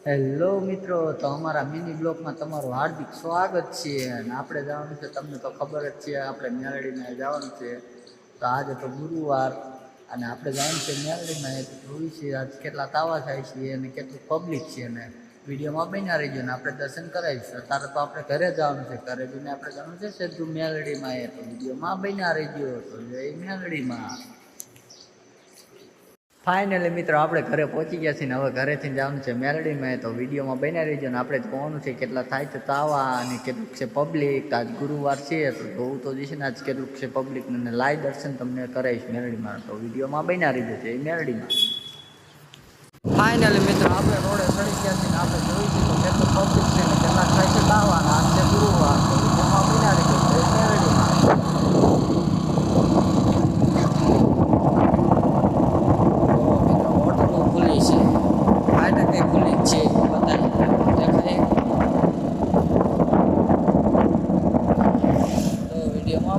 Hello મિત્રો, તો અમારા મિની બ્લોગમાં તમારું હાર્દિક સ્વાગત છે. અને આપણે જવાનું છે, તમને તો ખબર જ છે, આપણે મેલડીમાં જવાનું છે. તો આજે તો ગુરુવાર અને આપણે જવાનું છે મેલડીમાં. તો જોઈ છે આજ કેટલા તાવા થાય છે અને કેટલું પબ્લિક છે. અને વિડીયોમાં બન્યા રહીજો ને આપણે દર્શન કરાવીશું. અત્યારે તો આપણે ઘરે જવાનું છે, ઘરે જઈને આપણે જવાનું છે સીધું મેલડીમાં. તો વિડીયોમાં બન્યા રહીજો. તો જય મેલડીમાં. ફાઇનલી મિત્રો આપણે ઘરે પહોંચી ગયા છીએ ને હવે ઘરેથી જવાનું છે મેલડીમાં. તો વિડીયોમાં બન્યા રહીજો ને આપણે જોવાનું છે કેટલા થાય છે તાવા અને કેટલુંક છે પબ્લિક. આજ ગુરુવાર છે તો જોવું તો જશે ને આજ કેટલુંક છે પબ્લિક ને લાઈવ દર્શન તમને કરાવીશ મેલડીમાં. તો વિડીયોમાં બન્યા રહીજો છે મેલડીમાં. ફાઇનલી મિત્રો આપણે રોડે ચડી ગયા છીએ ને આપણે જોઈશું તો કેટલું પબ્લિક છે ને કેટલા થાય છે તાવા. અને આજ છે ગુરુવાર તો વિડીયોમાં બન્યા રહીજો છે મેલડીમાં.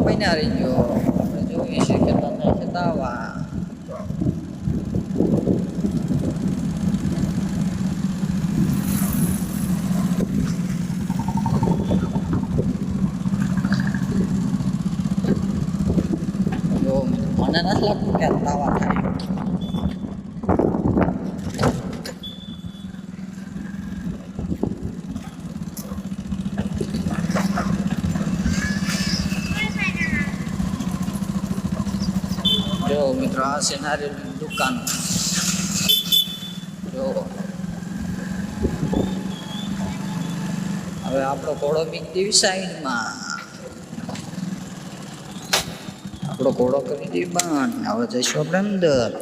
બન્યા રહી ગયો આપણે જોઈએ છે કેટલા થાય છે તાવા. જો મને નથી લાગતું કે તાવા થાય. જો મિત્રો આ છે નારિયેળની દુકાન. જો હવે આપણો ઘોડો મીક દેવી સાઈડમાં. આપણો ઘોડો કરી દેવી બંધ. હવે જઈશું આપણે અંદર.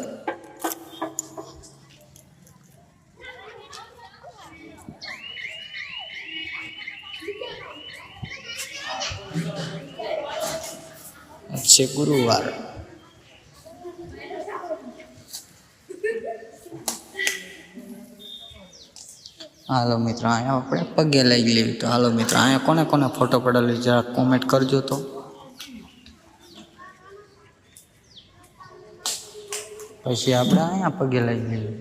છે ગુરુવાર. હાલો મિત્રો અહીંયા આપણે પગે લઈ લેવી. તો હાલો મિત્રો અહીંયા કોને કોને ફોટો પડેલી જરા કોમેન્ટ કરજો. તો પછી આપણે અહીંયા પગે લઈ લેવી.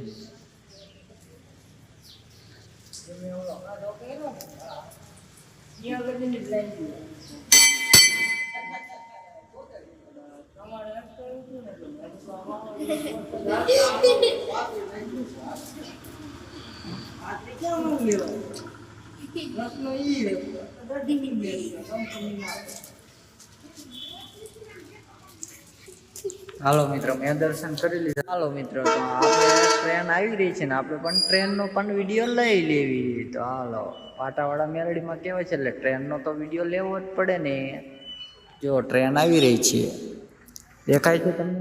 હાલો મિત્રો મેં દર્શન કરી લીધા. હાલો મિત્રો તો આપણે ટ્રેન આવી રહી છે ને આપણે પણ ટ્રેનનો પણ વિડીયો લઈ લેવી. તો હાલો પાટાવાળા મેલડીમાં કહેવાય છે એટલે ટ્રેનનો તો વિડીયો લેવો જ પડે ને. જો ટ્રેન આવી રહી છે, દેખાય છે તમને?